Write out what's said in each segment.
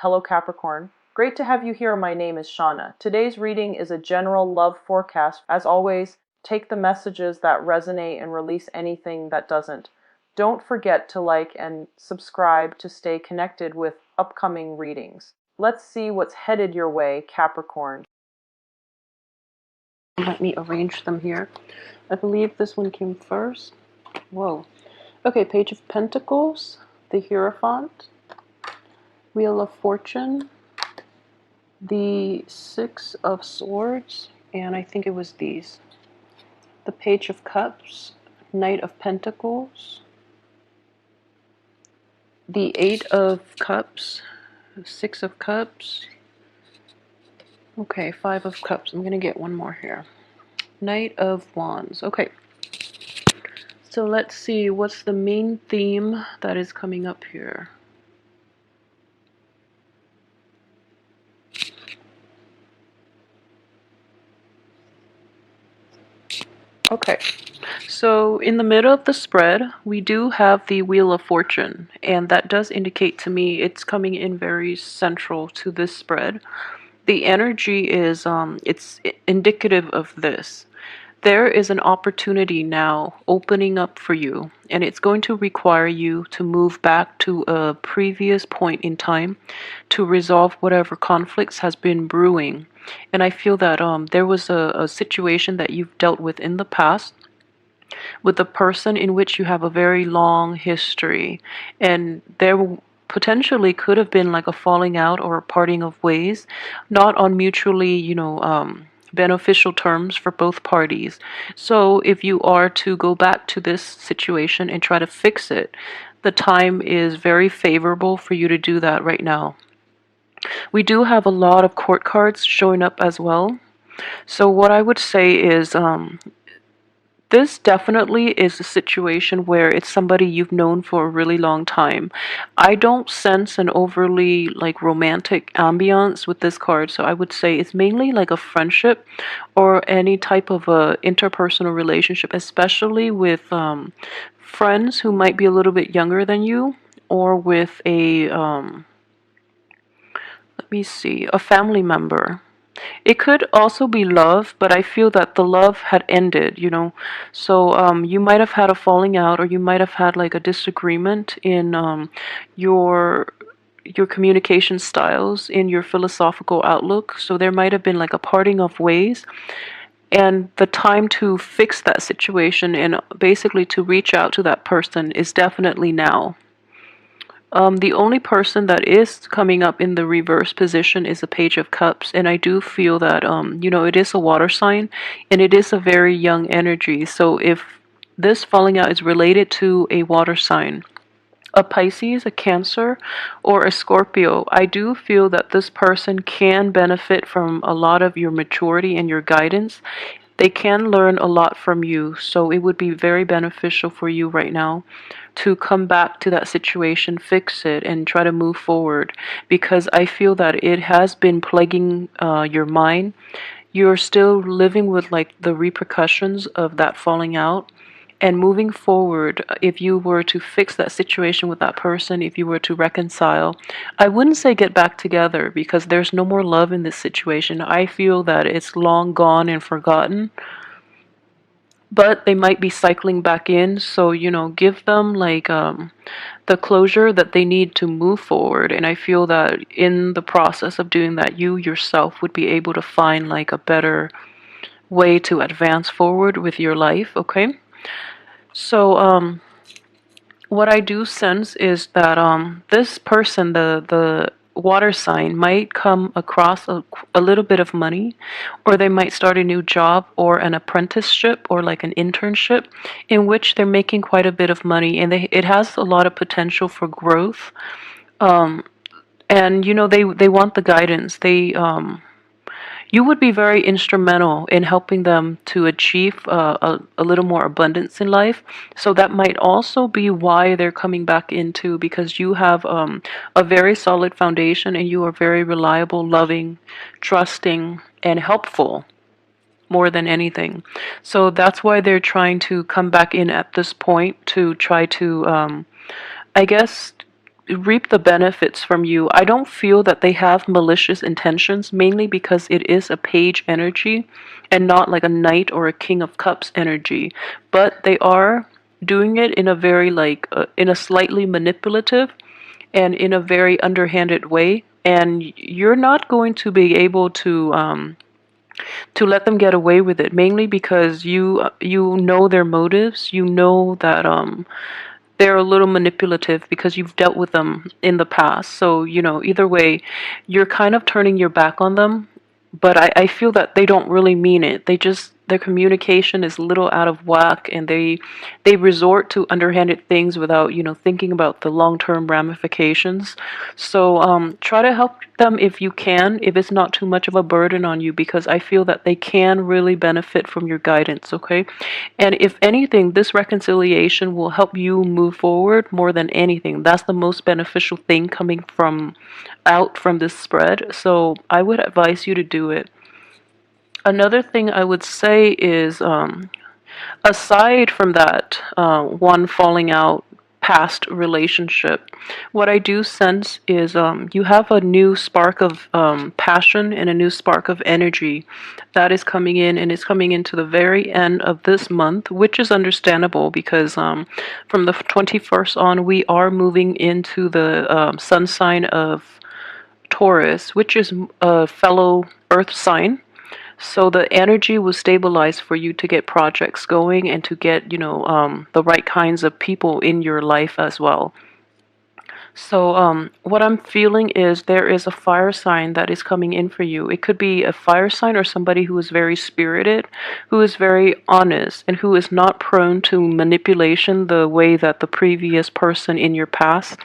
Hello Capricorn. Great to have you here. My name is Shauna. Today's reading is a general love forecast. As always, take the messages that resonate and release anything that doesn't. Don't forget to like and subscribe to stay connected with upcoming readings. Let's see what's headed your way, Capricorn. Let me arrange them here. I believe this one came first. Whoa. Okay, Page of Pentacles, the Hierophant, Wheel of Fortune, the Six of Swords, and I think it was these. The Page of Cups, Knight of Pentacles, the Eight of Cups, Six of Cups. Okay, Five of Cups. I'm going to get one more here. Knight of Wands. Okay. So let's see, what's the main theme that is coming up here? Okay, so in the middle of the spread, we do have the Wheel of Fortune, and that does indicate to me it's coming in very central to this spread. The energy is, it's indicative of this. There is an opportunity now opening up for you, and it's going to require you to move back to a previous point in time to resolve whatever conflicts has been brewing. And I feel that there was a situation that you've dealt with in the past with a person in which you have a very long history, and there potentially could have been like a falling out or a parting of ways, not on mutually, beneficial terms for both parties. So if you are to go back to this situation and try to fix it, the time is very favorable for you to do that right now. We do have a lot of court cards showing up as well. So what I would say is this definitely is a situation where it's somebody you've known for a really long time. I don't sense an overly like romantic ambiance with this card, so I would say it's mainly like a friendship or any type of a interpersonal relationship, especially with friends who might be a little bit younger than you, or with a let me see, a family member. It could also be love, but I feel that the love had ended. So you might have had a falling out, or you might have had like a disagreement in your your communication styles, in your philosophical outlook. So there might have been like a parting of ways, and the time to fix that situation and basically to reach out to that person is definitely now. The only person that is coming up in the reverse position is the Page of Cups, and I do feel that it is a water sign, and it is a very young energy. So if this falling out is related to a water sign, a Pisces, a Cancer, or a Scorpio, I do feel that this person can benefit from a lot of your maturity and your guidance. They can learn a lot from you, so it would be very beneficial for you right now to come back to that situation, fix it, and try to move forward, because I feel that it has been plaguing your mind. You're still living with like the repercussions of that falling out. And moving forward, if you were to fix that situation with that person, if you were to reconcile, I wouldn't say get back together, because there's no more love in this situation. I feel that it's long gone and forgotten, but they might be cycling back in. So, give them like the closure that they need to move forward. And I feel that in the process of doing that, you yourself would be able to find like a better way to advance forward with your life, okay? So, what I do sense is that this person, the water sign, might come across a little bit of money, or they might start a new job or an apprenticeship or like an internship in which they're making quite a bit of money, and it has a lot of potential for growth. And they want the guidance. You would be very instrumental in helping them to achieve a little more abundance in life. So that might also be why they're coming back into, because you have a very solid foundation, and you are very reliable, loving, trusting, and helpful more than anything. So that's why they're trying to come back in at this point to try to, I guess, reap the benefits from you. I don't feel that they have malicious intentions, mainly because it is a page energy and not like a knight or a king of cups energy. But they are doing it in a very like in a slightly manipulative and in a very underhanded way. And you're not going to be able to let them get away with it, mainly because you know their motives. You know that they're a little manipulative because you've dealt with them in the past. So, either way, you're kind of turning your back on them, but I feel that they don't really mean it. Their communication is a little out of whack, and they resort to underhanded things without, thinking about the long-term ramifications. So try to help them if you can, if it's not too much of a burden on you, because I feel that they can really benefit from your guidance, okay? And if anything, this reconciliation will help you move forward more than anything. That's the most beneficial thing coming from this spread. So I would advise you to do it. Another thing I would say is, aside from that, one falling out past relationship, what I do sense is you have a new spark of passion and a new spark of energy that is coming in, and it's coming into the very end of this month, which is understandable because from the 21st on, we are moving into the sun sign of Taurus, which is a fellow earth sign. So the energy will stabilize for you to get projects going and to get, the right kinds of people in your life as well. So what I'm feeling is there is a fire sign that is coming in for you. It could be a fire sign or somebody who is very spirited, who is very honest, and who is not prone to manipulation the way that the previous person in your past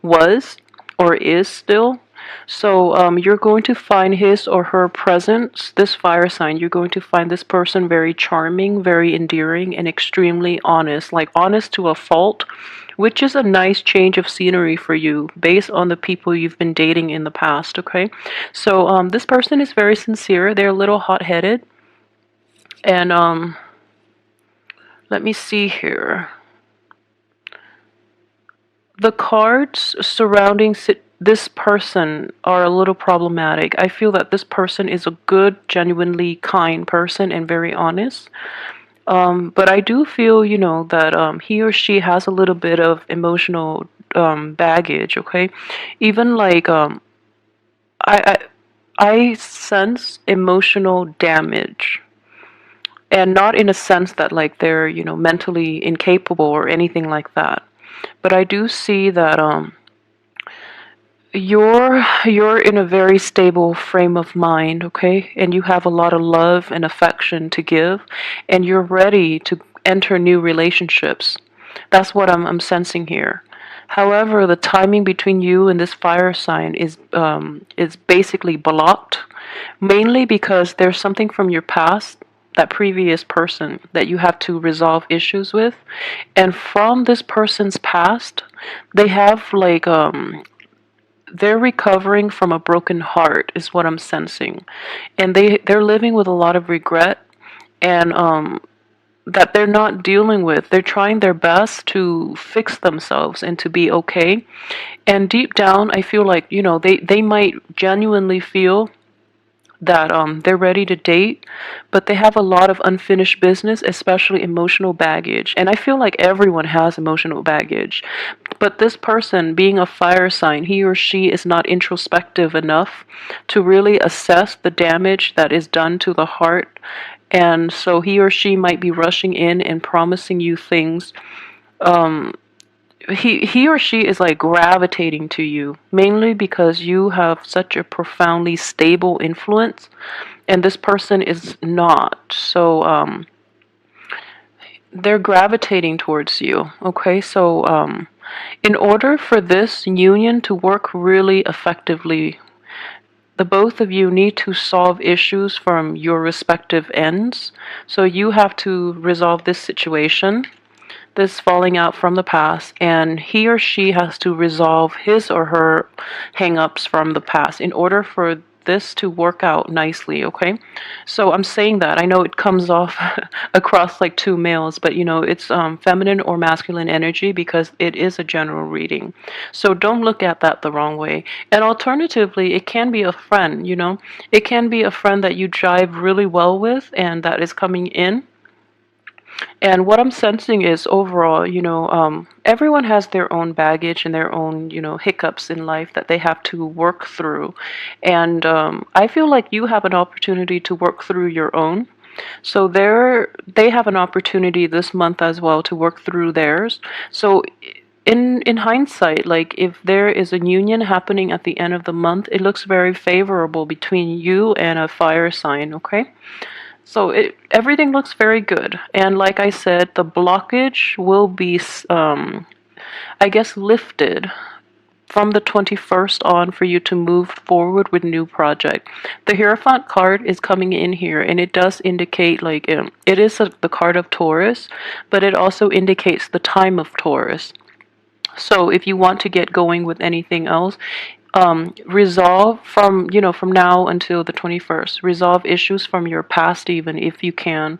was or is still. So you're going to find his or her presence, this fire sign, you're going to find this person very charming, very endearing, and extremely honest, like honest to a fault, which is a nice change of scenery for you based on the people you've been dating in the past, okay? So this person is very sincere. They're a little hot-headed. And let me see here. The cards surrounding this person are a little problematic. I feel that this person is a good, genuinely kind person and very honest. But I do feel, that he or she has a little bit of emotional baggage, okay? Even like I, I sense emotional damage. And not in a sense that like they're, mentally incapable or anything like that. But I do see that you're in a very stable frame of mind, okay? And you have a lot of love and affection to give, and you're ready to enter new relationships. That's what I'm sensing here. However, the timing between you and this fire sign is basically blocked, mainly because there's something from your past, that previous person, that you have to resolve issues with. And from this person's past, they have like they're recovering from a broken heart is what I'm sensing. And they're living with a lot of regret, and that they're not dealing with. They're trying their best to fix themselves and to be okay. And deep down, I feel like, they might genuinely feel that they're ready to date, but they have a lot of unfinished business, especially emotional baggage. And I feel like everyone has emotional baggage. But this person, being a fire sign, he or she is not introspective enough to really assess the damage that is done to the heart. And so he or she might be rushing in and promising you things. He or she is like gravitating to you, mainly because you have such a profoundly stable influence, and this person is not. So they're gravitating towards you, okay? So in order for this union to work really effectively, the both of you need to solve issues from your respective ends. So you have to resolve this situation, this falling out from the past, and he or she has to resolve his or her hang-ups from the past in order for this to work out nicely, okay? So I'm saying that. I know it comes off across like two males, but it's feminine or masculine energy because it is a general reading. So don't look at that the wrong way. And alternatively, it can be a friend, it can be a friend that you jive really well with and that is coming in. And what I'm sensing is overall, everyone has their own baggage and their own, hiccups in life that they have to work through. And I feel like you have an opportunity to work through your own. So they have an opportunity this month as well to work through theirs. So in hindsight, like if there is a union happening at the end of the month, it looks very favorable between you and a fire sign, okay? So everything looks very good. And like I said, the blockage will be, I guess, lifted from the 21st on for you to move forward with new project. The Hierophant card is coming in here, and it does indicate like it is the card of Taurus, but it also indicates the time of Taurus. So if you want to get going with anything else, resolve from now until the 21st, resolve issues from your past even if you can,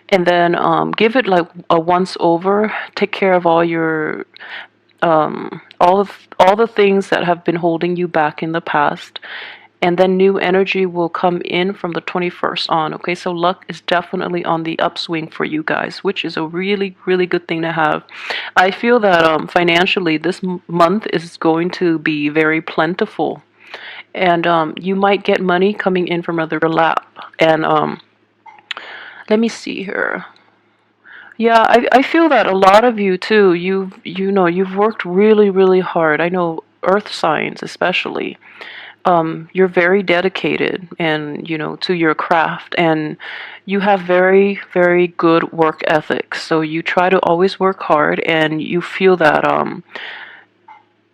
and then give it like a once over, take care of all your all the things that have been holding you back in the past, and then new energy will come in from the 21st on. Okay, so luck is definitely on the upswing for you guys, which is a really, really good thing to have. I feel that financially this month is going to be very plentiful, and you might get money coming in from other lap. And let me see here. Yeah, I feel that a lot of you too, you've worked really, really hard. I know earth signs especially. You're very dedicated and to your craft, and you have very, very good work ethics. So you try to always work hard, and you feel that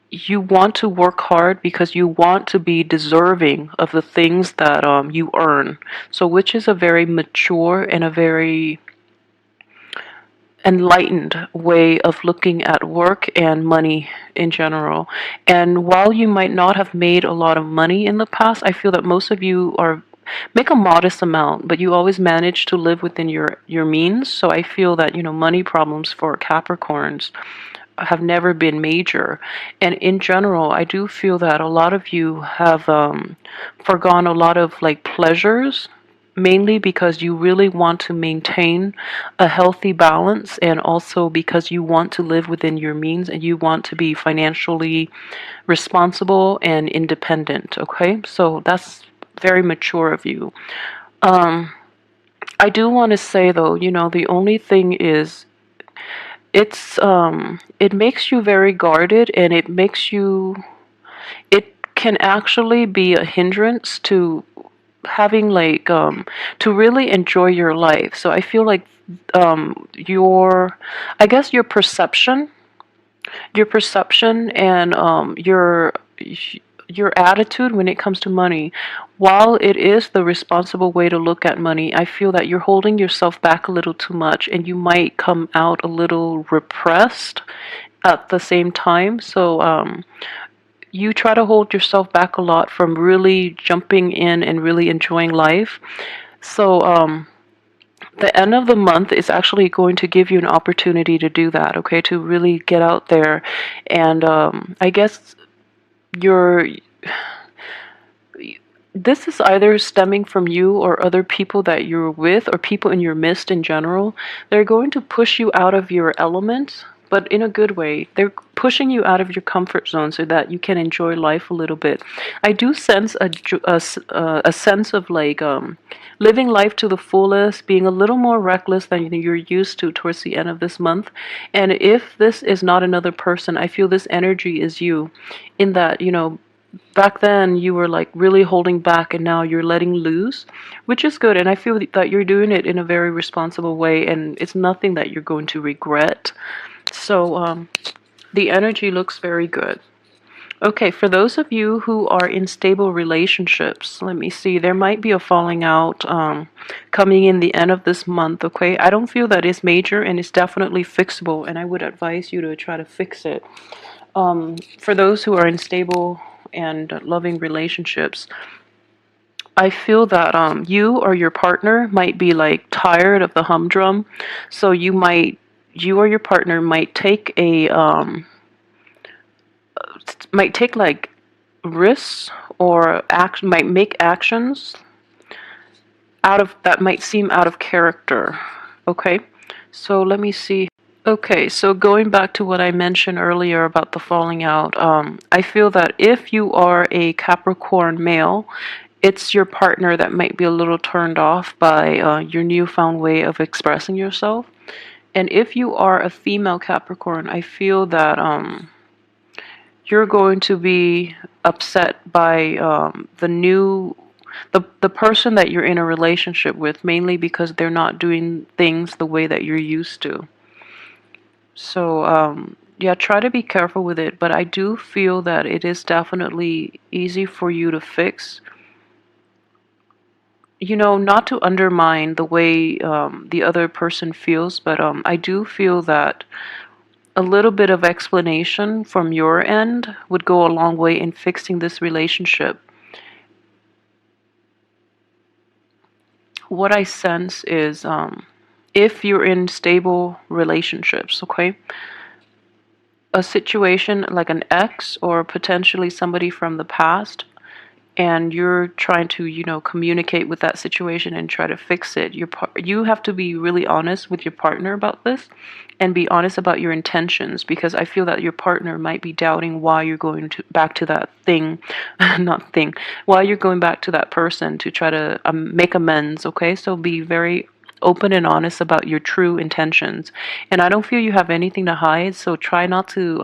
you want to work hard because you want to be deserving of the things that you earn. So which is a very mature and a very enlightened way of looking at work and money in general. And while you might not have made a lot of money in the past, I feel that most of you are make a modest amount, but you always manage to live within your means. So I feel that money problems for Capricorns have never been major. And in general, I do feel that a lot of you have forgone a lot of like pleasures, mainly because you really want to maintain a healthy balance, and also because you want to live within your means and you want to be financially responsible and independent. Okay, so that's very mature of you. I do want to say though, the only thing is it makes you very guarded, and it can actually be a hindrance to having like to really enjoy your life. So I feel like your I guess your perception and your attitude when it comes to money, while it is the responsible way to look at money, I feel that you're holding yourself back a little too much, and you might come out a little repressed at the same time. So you try to hold yourself back a lot from really jumping in and really enjoying life. So the end of the month is actually going to give you an opportunity to do that, okay? To really get out there. And I guess you're this is either stemming from you or other people that you're with, or people in your midst in general. They're going to push you out of your element, but in a good way. They're pushing you out of your comfort zone so that you can enjoy life a little bit. I do sense a sense of like living life to the fullest, being a little more reckless than you're used to towards the end of this month. And if this is not another person, I feel this energy is you, in that, back then you were like really holding back, and now you're letting loose, which is good. And I feel that you're doing it in a very responsible way, and it's nothing that you're going to regret. So the energy looks very good. Okay, for those of you who are in stable relationships, let me see, there might be a falling out coming in the end of this month, okay? I don't feel that it's major, and it's definitely fixable, and I would advise you to try to fix it. For those who are in stable and loving relationships, I feel that you or your partner might be like tired of the humdrum, so you or your partner might take like risks or might make actions out of that might seem out of character. Okay, so let me see. Okay, so going back to what I mentioned earlier about the falling out, I feel that if you are a Capricorn male, it's your partner that might be a little turned off by your newfound way of expressing yourself. And if you are a female Capricorn, I feel that you're going to be upset by the person that you're in a relationship with, mainly because they're not doing things the way that you're used to. So, yeah, try to be careful with it, but I do feel that it is definitely easy for you to fix. Not to undermine the way the other person feels, but I do feel that a little bit of explanation from your end would go a long way in fixing this relationship. What I sense is if you're in stable relationships, okay, a situation like an ex or potentially somebody from the past, and you're trying to communicate with that situation and try to fix it, you have to be really honest with your partner about this and be honest about your intentions, because I feel that your partner might be doubting why you're going back to that thing not thing why you're going back to that person to try to make amends. Okay, so be very open and honest about your true intentions, and I don't feel you have anything to hide, so try not to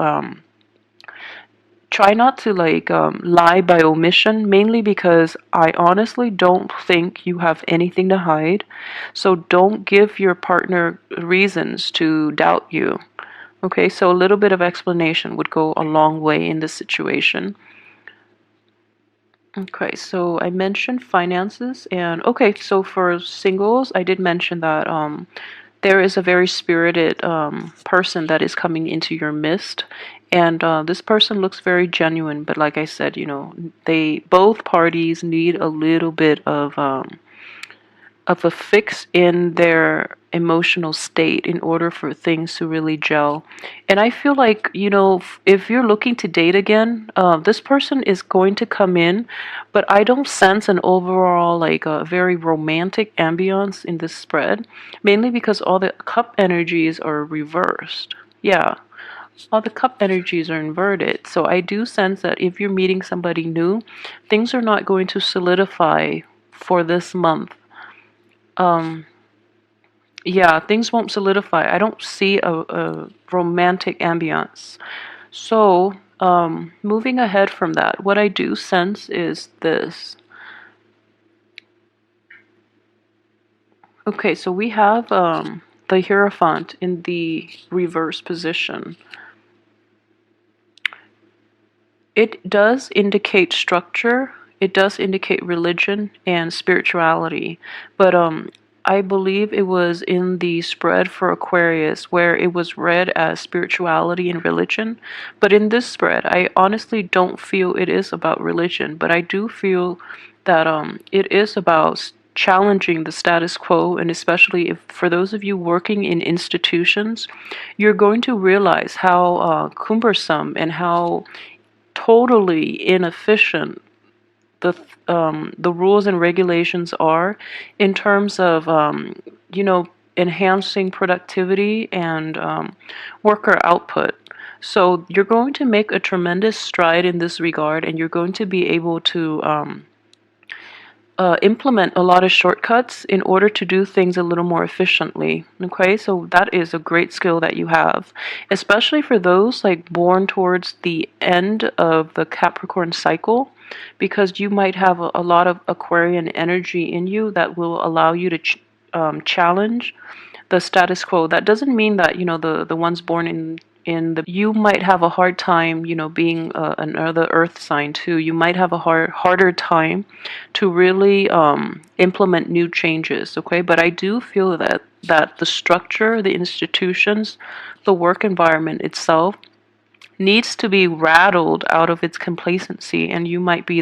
like lie by omission, mainly because I honestly don't think you have anything to hide. So don't give your partner reasons to doubt you. Okay, so a little bit of explanation would go a long way in this situation. Okay, so I mentioned finances, and okay, so for singles, I did mention that there is a very spirited person that is coming into your midst, and this person looks very genuine. But like I said, they both parties need a little bit of a fix in their emotional state in order for things to really gel. And I feel like, if you're looking to date again, this person is going to come in, but I don't sense an overall, like, a very romantic ambiance in this spread, mainly because all the cup energies are reversed. Yeah. All the cup energies are inverted. So I do sense that if you're meeting somebody new, things are not going to solidify for this month. Um, yeah, things won't solidify. I don't see a romantic ambiance. So, moving ahead from that, what I do sense is this. Okay, so we have the Hierophant in the reverse position. It does indicate structure, it does indicate religion and spirituality, but I believe it was in the spread for Aquarius where it was read as spirituality and religion. But in this spread, I honestly don't feel it is about religion, but I do feel that it is about challenging the status quo, and especially if for those of you working in institutions, you're going to realize how cumbersome and how totally inefficient the rules and regulations are in terms of enhancing productivity and worker output. So you're going to make a tremendous stride in this regard, and you're going to be able to implement a lot of shortcuts in order to do things a little more efficiently. Okay, so that is a great skill that you have, especially for those like born towards the end of the Capricorn cycle, because you might have a lot of Aquarian energy in you that will allow you to challenge the status quo. That doesn't mean that the ones born in the you might have a hard time being another earth sign too. You might have a harder time to really implement new changes. Okay, but I do feel that the structure, the institutions, the work environment itself needs to be rattled out of its complacency, and you might be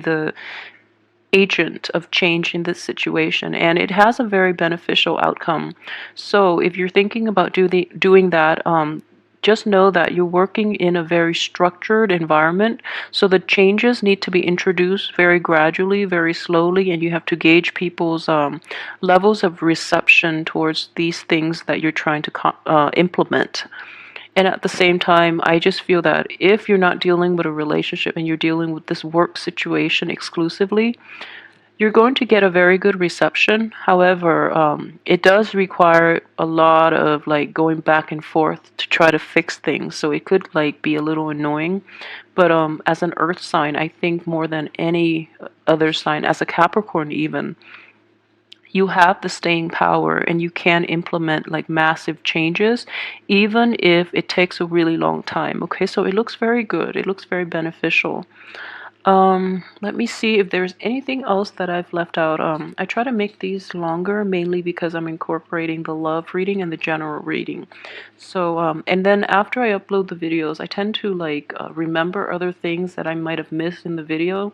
agent of change in this situation, and it has a very beneficial outcome. So if you're thinking about doing that, just know that you're working in a very structured environment, so the changes need to be introduced very gradually, very slowly, and you have to gauge people's levels of reception towards these things that you're trying to implement. And at the same time, I just feel that if you're not dealing with a relationship and you're dealing with this work situation exclusively, you're going to get a very good reception. However, it does require a lot of like going back and forth to try to fix things. So it could like be a little annoying. But as an earth sign, I think more than any other sign, as a Capricorn even, you have the staying power and you can implement like massive changes even if it takes a really long time. Okay, so it looks very good. It looks very beneficial. Let me see if there's anything else that I've left out. I try to make these longer mainly because I'm incorporating the love reading and the general reading. So, and then after I upload the videos, I tend to like remember other things that I might have missed in the video.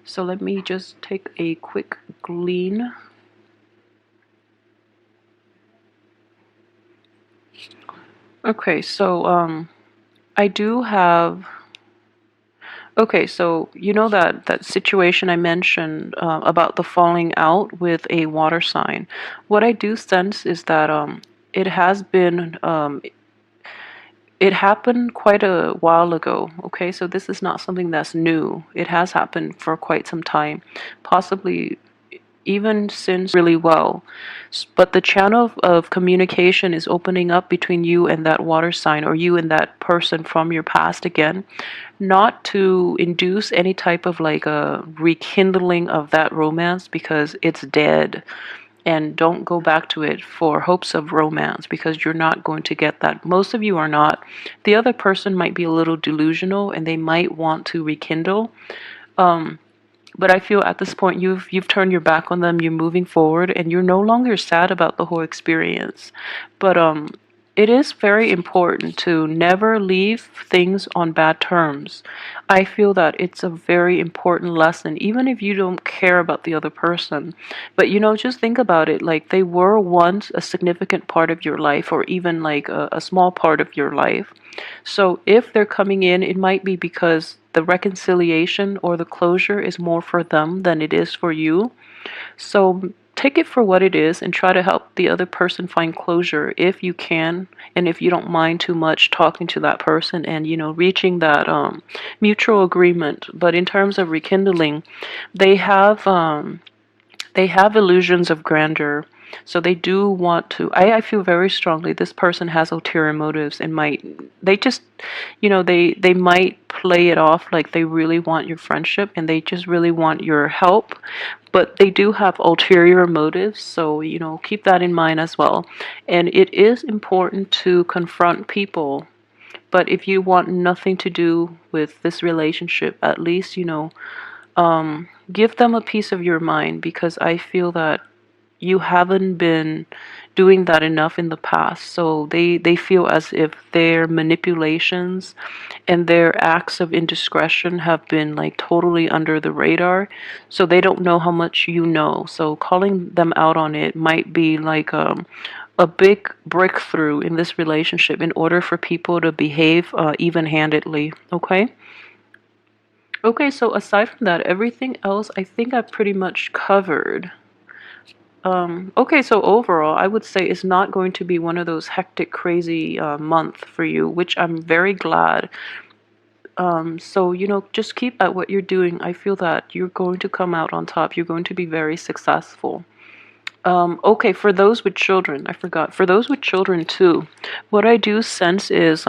So let me just take a quick glean. Okay, so I do have. Okay, so you know that situation I mentioned about the falling out with a water sign. What I do sense is that it has been it happened quite a while ago. Okay, so this is not something that's new. It has happened for quite some time, possibly even since really well. But the channel of communication is opening up between you and that water sign, or you and that person from your past again, not to induce any type of like a rekindling of that romance because it's dead. And don't go back to it for hopes of romance because you're not going to get that. Most of you are not. The other person might be a little delusional and they might want to rekindle. But I feel at this point you've turned your back on them, you're moving forward, and you're no longer sad about the whole experience. But it is very important to never leave things on bad terms. I feel that it's a very important lesson, even if you don't care about the other person. But you know, just think about it, like they were once a significant part of your life, or even like a small part of your life. So if they're coming in, it might be because the reconciliation or the closure is more for them than it is for you. So take it for what it is and try to help the other person find closure if you can, and if you don't mind too much talking to that person and reaching that mutual agreement. But in terms of rekindling, they have they have illusions of grandeur. So they do want to. I feel very strongly this person has ulterior motives and might. They just, they might play it off like they really want your friendship and they just really want your help. But they do have ulterior motives. So, keep that in mind as well. And it is important to confront people. But if you want nothing to do with this relationship, at least, give them a piece of your mind, because I feel that you haven't been doing that enough in the past. So they feel as if their manipulations and their acts of indiscretion have been like totally under the radar. So they don't know how much you know. So calling them out on it might be like a big breakthrough in this relationship in order for people to behave even-handedly. Okay? Okay, so aside from that, everything else I think I pretty much covered. Okay, so overall, I would say it's not going to be one of those hectic, crazy month for you, which I'm very glad. So, just keep at what you're doing. I feel that you're going to come out on top. You're going to be very successful. Okay, for those with children, I forgot. For those with children too, what I do sense is,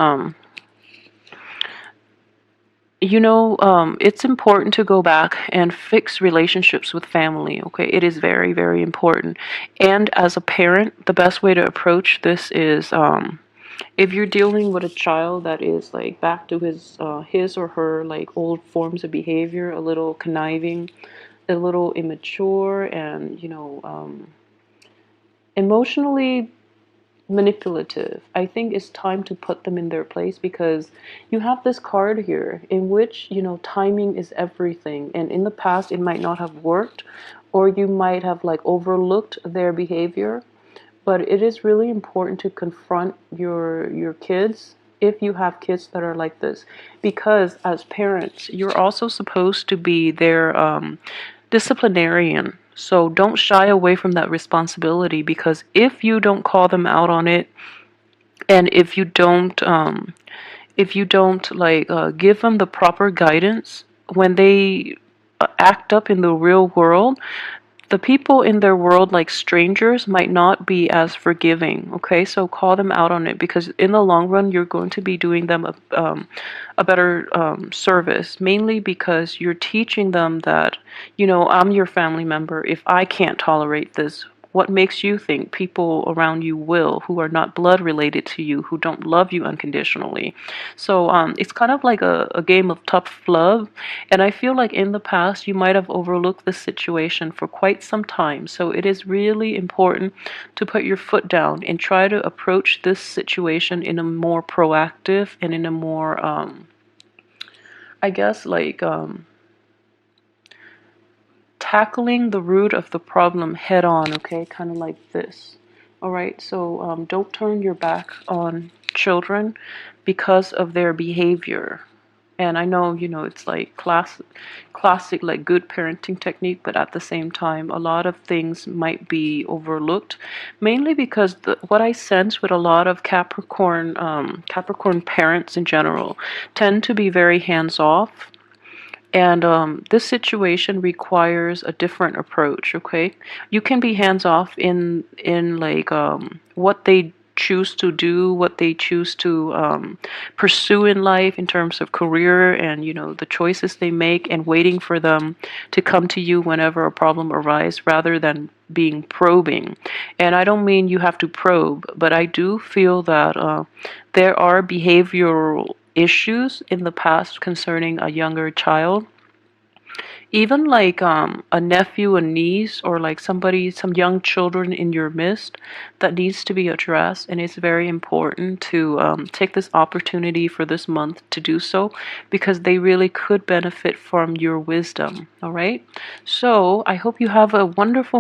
it's important to go back and fix relationships with family, okay? It is very, very important. And as a parent, the best way to approach this is if you're dealing with a child that is like back to his or her like old forms of behavior, a little conniving, a little immature, and emotionally manipulative. I think it's time to put them in their place, because you have this card here in which, timing is everything. And in the past, it might not have worked, or you might have like overlooked their behavior. But it is really important to confront your kids if you have kids that are like this, because as parents, you're also supposed to be their disciplinarian. So don't shy away from that responsibility, because if you don't call them out on it, and if you don't like give them the proper guidance when they act up in the real world, the people in their world, like strangers, might not be as forgiving. Okay, so call them out on it, because in the long run, you're going to be doing them a better service, mainly because you're teaching them that, I'm your family member. If I can't tolerate this, what makes you think people around you will, who are not blood related to you, who don't love you unconditionally? So it's kind of like a game of tough love. And I feel like in the past, you might have overlooked this situation for quite some time. So it is really important to put your foot down and try to approach this situation in a more proactive and in a more, I guess, like, tackling the root of the problem head on, okay? Kind of like this. All right, so don't turn your back on children because of their behavior. And I know, it's like classic, like good parenting technique, but at the same time, a lot of things might be overlooked, mainly because what I sense with a lot of Capricorn parents in general tend to be very hands off. And this situation requires a different approach. Okay, you can be hands off in like what they choose to do, what they choose to pursue in life in terms of career, and the choices they make, and waiting for them to come to you whenever a problem arises, rather than being probing. And I don't mean you have to probe, but I do feel that there are behavioral issues in the past concerning a younger child, even like a nephew, a niece, or like some young children in your midst, that needs to be addressed. And it's very important to take this opportunity for this month to do so, because they really could benefit from your wisdom. All right, so I hope you have a wonderful